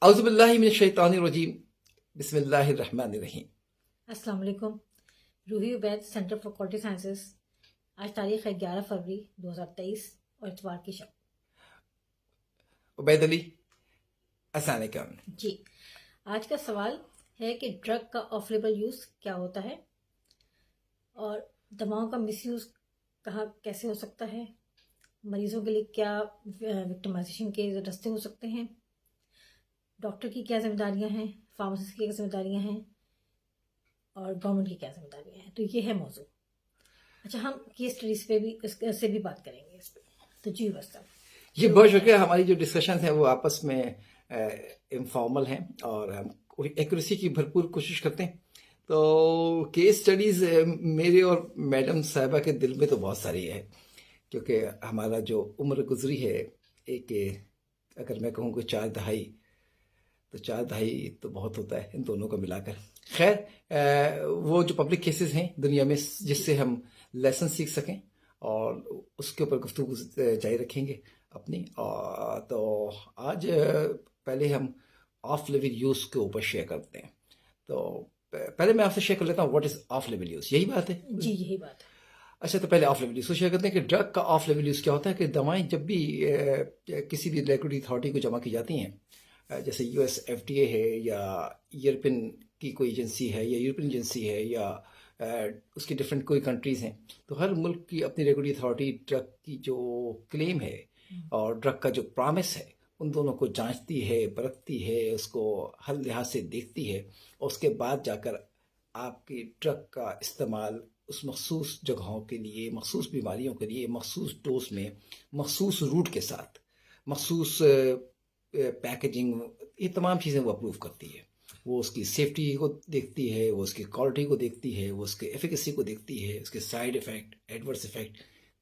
اعوذ باللہ من الشیطان الرجیم بسم اللہ الرحمن الرحیم. السلام علیکم. Ruhi Ubaid, centre for quality sciences. آج تاریخ ہے 11 فروری 2023 اور اتوار کی شب. عبید علی، السلام علیکم. جی، آج کا سوال ہے کہ ڈرگ کا آف لیبل یوز کیا ہوتا ہے اور دواؤں کا مس یوز کہاں کیسے ہو سکتا ہے، مریضوں کے لیے کیا وکٹمائزیشن کے راستے ہو سکتے ہیں، ڈاکٹر کی کیا ذمہ داریاں ہیں، فارماسسٹ کی کیا ذمہ داریاں ہیں اور گورنمنٹ کی کیا ذمہ داریاں ہیں. تو یہ ہے موضوع. اچھا، ہم کیس اسٹڈیز پہ بھی سے بھی بات کریں گے اس پہ. تو جی بس یہ بہت شکریہ. ہماری جو ڈسکشنز ہیں وہ آپس میں انفارمل ہیں اور ہم ایکوریسی کی بھرپور کوشش کرتے ہیں. تو کیس اسٹڈیز میرے اور میڈم صاحبہ کے دل میں تو بہت ساری ہے، کیونکہ ہمارا جو عمر گزری ہے ایک، اگر میں کہوں کہ 4 دہائی، تو 4 دہائی تو بہت ہوتا ہے ان دونوں کو ملا کر. خیر، وہ جو پبلک کیسز ہیں دنیا میں جس سے ہم لیسن سیکھ سکیں اور اس کے اوپر گفتگو جاری رکھیں گے اپنی. تو آج پہلے ہم آف لیول یوز کے اوپر شیئر کرتے ہیں. تو پہلے میں آپ سے شیئر کر لیتا ہوں what is of level use. یہی بات ہے؟ جی یہی بات ہے. اچھا، تو پہلے آف لیول یوز کو شیئر کرتے ہیں کہ ڈرگ کا آف لیول یوز کیا ہوتا ہے. کہ دوائیں جب بھی کسی بھی ریگولیٹری اتھارٹی کو جمع کی جاتی ہیں، جیسے U S F D A ہے یا یورپین کی کوئی ایجنسی ہے یا یورپین ایجنسی ہے یا اس کی ڈفرینٹ کوئی کنٹریز ہیں، تو ہر ملک کی اپنی ریگولیٹری اتھارٹی ڈرگ کی جو کلیم ہے اور ڈرگ کا جو پرامس ہے ان دونوں کو جانچتی ہے، پرکھتی ہے، اس کو ہر لحاظ سے دیکھتی ہے، اور اس کے بعد جا کر آپ کی ڈرگ کا استعمال اس مخصوص جگہوں کے لیے، مخصوص بیماریوں کے لیے، مخصوص ڈوز میں، مخصوص روٹ کے ساتھ، مخصوص پیکیجنگ، یہ تمام چیزیں وہ اپروو کرتی ہے. وہ اس کی سیفٹی کو دیکھتی ہے، وہ اس کی کوالٹی کو دیکھتی ہے، وہ اس کے ایفیکیسی کو دیکھتی ہے، اس کے side effect, adverse effect,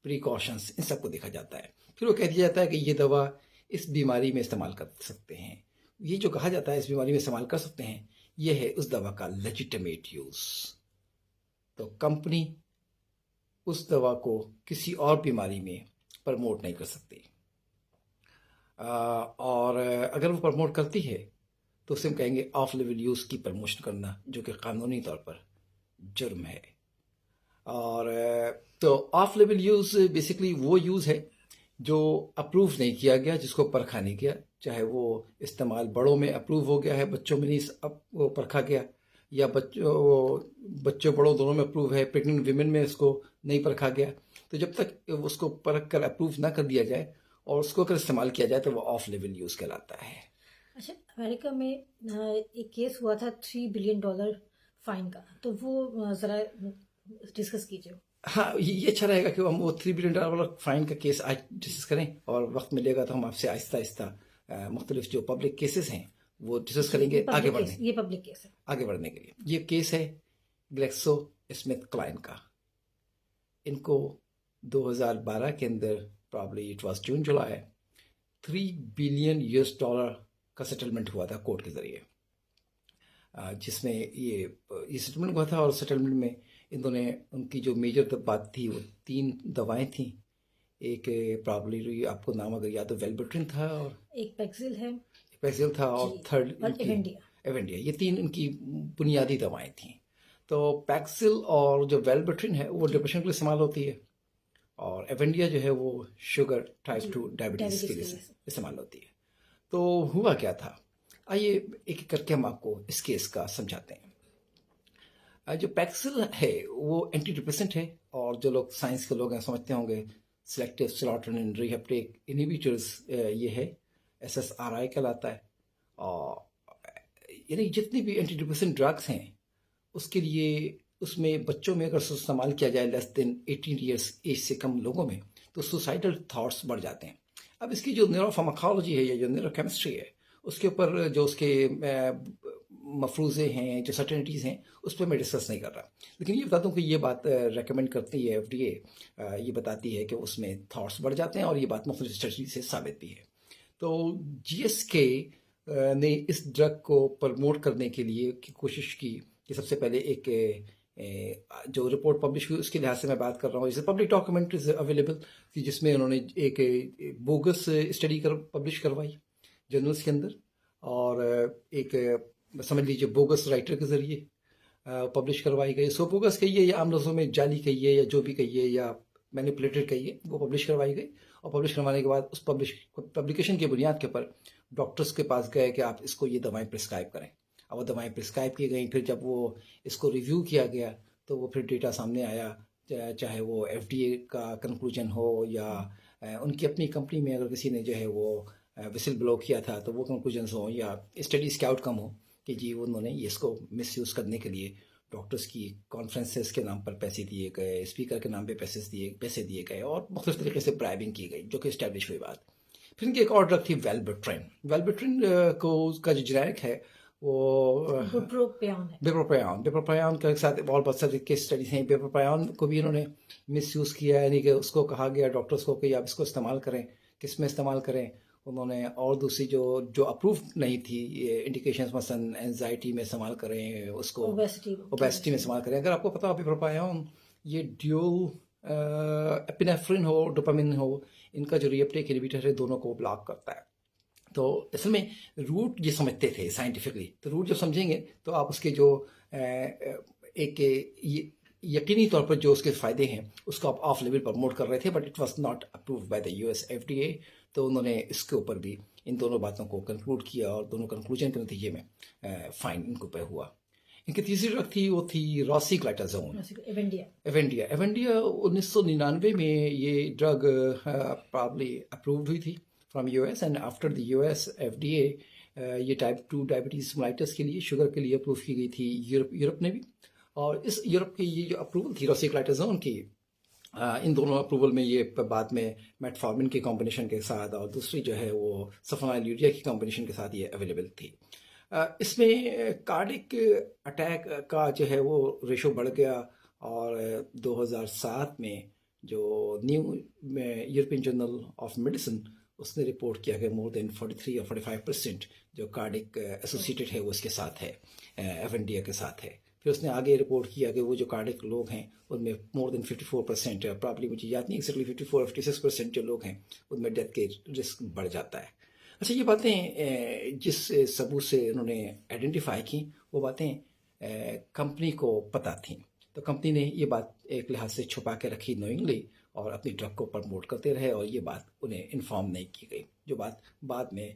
precautions, ان سب کو دیکھا جاتا ہے. پھر وہ کہہ دیا جاتا ہے کہ یہ دوا اس بیماری میں استعمال کر سکتے ہیں. یہ جو کہا جاتا ہے اس بیماری میں استعمال کر سکتے ہیں، یہ ہے اس دوا کا لیجیٹمیٹ یوز. تو کمپنی اس دوا کو کسی اور بیماری میں پرموٹ نہیں کر سکتی، اور اگر وہ پرموٹ کرتی ہے تو اسے ہم کہیں گے آف لیول یوز کی پرموشن کرنا، جو کہ قانونی طور پر جرم ہے. اور تو آف لیول یوز بیسکلی وہ یوز ہے جو اپروو نہیں کیا گیا، جس کو پرکھا نہیں گیا، چاہے وہ استعمال بڑوں میں اپروو ہو گیا ہے، بچوں میں نہیں وہ پرکھا گیا، یا بچوں بڑوں دونوں میں اپروو ہے، پریگننٹ ویمن میں اس کو نہیں پرکھا گیا. تو جب تک اس کو پرکھ کر اپروو نہ کر دیا جائے اور اس کو اگر استعمال کیا جائے تو وہ آف لیول یوز کہلاتا ہے. اچھا، امریکہ میں ایک کیس ہوا تھا $3 بلین فائن کا، تو وہ ذرا ڈسکس کیجیے. ہاں، یہ اچھا رہے گا کہ ہم وہ $3 بلین فائن کا کیس آج ڈسکس کریں، اور وقت ملے گا تو ہم آپ سے آہستہ آہستہ مختلف جو پبلک کیسز ہیں وہ ڈسکس کریں گے آگے بڑھنے. یہ پبلک کیس ہے. آگے بڑھنے کے لیے یہ کیس ہے گلیکسو اسمتھ کلائن کا. ان کو 2012 کے اندر، probably it was June July, $3 billion کا سیٹلمنٹ ہوا تھا کورٹ کے ذریعے، جس میں یہ سیٹلمنٹ ہوا تھا. اور سیٹلمنٹ میں انہوں نے ان کی جو میجر بات تھی وہ 3 دوائیں تھیں. ایک پرابلی آپ کو نام اگر یاد ہو ویلبٹرین تھا، اور ایک پیکسل ہے، پیکسل تھا، اور تھرڈ ایونڈیا. یہ 3 ان کی بنیادی دوائیں تھیں. تو پیکسل اور جو ویلبٹرین ہے وہ ڈپریشن کے لیے استعمال ہوتی ہے، اور ایونڈیا جو ہے وہ شوگر ٹائپ 2 ڈائبٹیز کے لیے استعمال ہوتی ہے. تو ہوا کیا تھا، آئیے ایک ایک کر کے ہم آپ کو اس کیس کا سمجھاتے ہیں. جو پیکسل ہے وہ اینٹی ڈپریسنٹ ہے، اور جو لوگ سائنس کے لوگ ہیں سمجھتے ہوں گے سلیکٹیو سیروٹونین ری ہیپٹیک انہیبیٹرز، یہ ہے SSRI کہلاتا ہے. اور یعنی جتنی بھی اینٹی ڈپریسنٹ ڈرگس ہیں اس کے لیے، اس میں بچوں میں اگر استعمال کیا جائے لیس دین 18 ایئرس ایج سے کم لوگوں میں، تو سوسائڈل تھاٹس بڑھ جاتے ہیں. اب اس کی جو نیورو فارماکالوجی ہے یا جو نیورو کیمسٹری ہے، اس کے اوپر جو اس کے مفروضے ہیں، جو سرٹنٹیز ہیں، اس پہ میں ڈسکس نہیں کر رہا. لیکن یہ بتا دوں کہ یہ بات ریکمینڈ کرتی ہے FDA، یہ بتاتی ہے کہ اس میں تھاٹس بڑھ جاتے ہیں، اور یہ بات مختلف اسٹڈی سے ثابت بھی ہے. تو GSK نے اس ڈرگ کو پرموٹ کرنے کے لیے کوشش کی کہ سب سے پہلے ایک جو رپورٹ پبلش ہوئی اس کے لحاظ سے میں بات کر رہا ہوں، جسے پبلک ڈاکومنٹ از اویلیبل، جس میں انہوں نے ایک بوگس اسٹڈی پبلش کروائی جرنلس کے اندر، اور ایک سمجھ لیجیے بوگس رائٹر کے ذریعے پبلش کروائی گئی. سو بوگس کہیے یا عام لفظوں میں جعلی کہیے یا جو بھی کہیے یا مینیپولیٹڈ کہیے, وہ پبلش کروائی گئی. اور پبلش کروانے کے بعد اس پبلیکیشن کی بنیاد کے اوپر ڈاکٹرس کے پاس گئے کہ آپ اس کو یہ دوائیں پرسکرائب کریں. اور وہ دوائیں پرسکرائب کی گئیں. پھر جب وہ اس کو ریویو کیا گیا تو وہ پھر ڈیٹا سامنے آیا, چاہے وہ FDA کا کنکلوژن ہو یا ان کی اپنی کمپنی میں اگر کسی نے جو ہے وہ وسل بلو کیا تھا تو وہ کنکلوژنس ہوں, یا اسٹڈیز کے آؤٹ کم ہو کہ جی انہوں نے اس کو مس یوز کرنے کے لیے ڈاکٹرس کی کانفرنسز کے نام پر پیسے دیے گئے, اسپیکر کے نام پہ پیسے دیے گئے, اور مختلف طریقے سے برائبنگ کی گئی, جو کہ اسٹیبلش ہوئی بات. پھر ان کی ایک اور ڈرگ تھی ویلبٹرین. ویلبٹرین کا جو جنیرک ہے وہ بیپروپیان کے ساتھ اور بہت سارے کیس اسٹڈیز ہیں. بیپروپیان کو بھی انہوں نے مس یوز کیا, یعنی کہ اس کو کہا گیا ڈاکٹرس کو کہ آپ اس کو استعمال کریں. کس میں استعمال کریں؟ انہوں نے اور دوسری جو اپروو نہیں تھی انڈیکیشنز, مثلا اینزائٹی میں استعمال کریں, اس کو اوبیسٹی میں استعمال کریں. اگر آپ کو پتا ہو بیپروپیان یہ ڈیول ایپینیفرین ہو ڈوپامین ہو, ان کا جو ریپٹیک انہیبیٹر ہے دونوں کو بلاک کرتا ہے. تو اصل میں روٹ یہ سمجھتے تھے سائنٹیفکلی, تو روٹ جب سمجھیں گے تو آپ اس کے جو ایک یقینی طور پر جو اس کے فائدے ہیں اس کو آپ آف لیول پروموٹ کر رہے تھے, but it was not approved by the US FDA. تو انہوں نے اس کے اوپر بھی ان دونوں باتوں کو کنکلوڈ کیا, اور دونوں کنکلوژن کے نتیجے میں فائن ان کو پہ ہوا. ان کی تیسری ڈرگ تھی وہ تھی روسیگلائٹازون. ایونڈیا 1999 میں یہ ڈرگ پرابلی اپرووڈ ہوئی تھی from US, and after the US FDA یہ ٹائپ 2 ڈائبٹیز ملائٹس کے لیے, شوگر کے لیے اپروو کی گئی تھی یورپ نے بھی. اور اس یورپ کی یہ جو اپروول تھی روسیگلائٹازون کی, ان دونوں اپروول میں یہ بعد میں میٹفارمن کے کمبینیشن کے ساتھ اور دوسری جو ہے وہ سفنائلیوریا کی کمبینیشن کے ساتھ یہ اویلیبل تھی. اس میں کارڈک اٹیک کا جو ہے وہ ریشو بڑھ گیا, اور 2007 میں جو new European journal of medicine اس نے رپورٹ کیا کہ مور دین 43 اور 45% جو کارڈک ایسوسیٹڈ ہے وہ اس کے ساتھ ہے, ایونڈیا کے ساتھ ہے. پھر اس نے آگے رپورٹ کیا کہ وہ جو کارڈک لوگ ہیں ان میں مور دین 54%, پرابلی مجھے یاد نہیں ایگزیکٹلی 54-56% جو لوگ ہیں ان میں ڈیتھ کے رسک بڑھ جاتا ہے. اچھا, یہ باتیں جس ثبوت سے انہوں نے آئیڈینٹیفائی کی وہ باتیں کمپنی کو پتہ تھیں, تو کمپنی نے یہ بات ایک لحاظ سے چھپا کے رکھی نوئنگلی, اور اپنی ڈرگ کو پروموٹ کرتے رہے, اور یہ بات انہیں انفارم نہیں کی گئی, جو بات بعد میں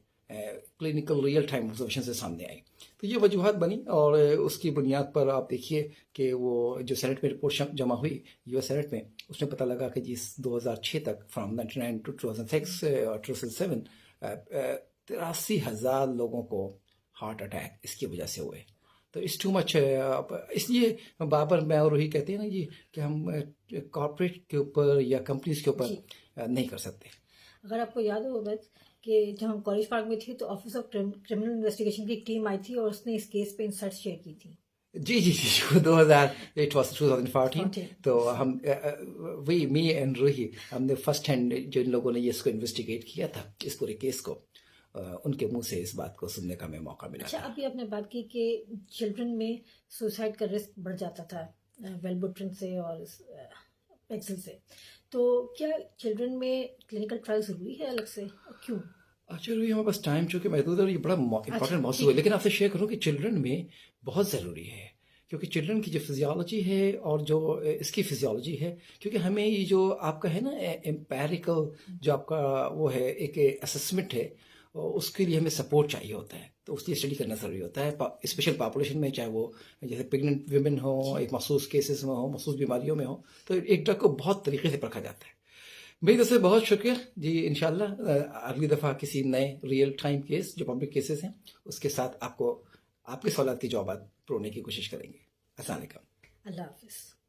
کلینکل ریئل ٹائم آبزرویشن سے سامنے آئی. تو یہ وجوہات بنی, اور اس کی بنیاد پر آپ دیکھیے کہ وہ جو سینٹ میں رپورٹ جمع ہوئی US سینٹ میں, اس میں پتہ لگا کہ جس 2006 تک فرام 99 to 2006 اور 2007 83,000 لوگوں کو ہارٹ اٹیک اس کی وجہ سے ہوئے. تو اس ٹو مچ, اس لیے بابر میں اور وہی کہتے ہیں نا جی کہ ہم کارپوریٹ کے اوپر یا کمپنیز کے اوپر نہیں کر سکتے. اگر آپ کو یاد ہو بس کہ جب ہم کالج پارک میں تھے تو آفس آف کرمنل انویسٹیگیشن کی ایک ٹیم آئی تھی اور اس نے اس کیس پہ انسرٹ شیئر کی تھی. جی 2014. تو ہم وہی می اینڈ روہی ہم نے فرسٹ ہینڈ جن لوگوں نے اس کو انویسٹیگیٹ کیا تھا اس پورے کیس کو, ان کے منہ سے اس بات کو سننے کا ہمیں موقع ملا. اچھا, ابھی آپ نے بات کی کہ چلڈرن میں سوسائڈ کا رسک بڑھ جاتا تھا ویلبوٹرین سے اور پیکسل سے, تو کیا چلڈرن میں کلینکل ٹرائل ضروری ہے الگ سے, کیوں؟ چلو ہمارے پاس ٹائم چونکہ محدود ہے, یہ بڑا امپورٹنٹ موضوع ہے, لیکن آپ سے شیئر کروں کہ چلڈرن میں بہت ضروری ہے, کیونکہ چلڈرن کی جو فزیالوجی ہے اور جو اس کی فزیالوجی ہے, کیونکہ ہمیں یہ جو آپ کا ہے نا امپیریکل جو آپ کا وہ ہے ایک اسسمنٹ ہے, اس کے لیے ہمیں سپورٹ چاہیے ہوتا ہے, تو اس لیے اسٹڈی کرنا ضروری ہوتا ہے اسپیشل پاپولیشن میں, چاہے وہ جیسے پریگننٹ ویمن ہوں, ایک مخصوص کیسز میں ہوں, مخصوص بیماریوں میں ہوں, تو ایک ڈرگ کو بہت طریقے سے پرکھا جاتا ہے. میری طرف سے بہت شکریہ جی. انشاءاللہ اگلی دفعہ کسی نئے ریئل ٹائم کیس جو پبلک کیسز ہیں اس کے ساتھ آپ کو آپ کے سوالات کی جوابات پرونے کی کوشش کریں گے. السلام علیکم. اللہ حافظ.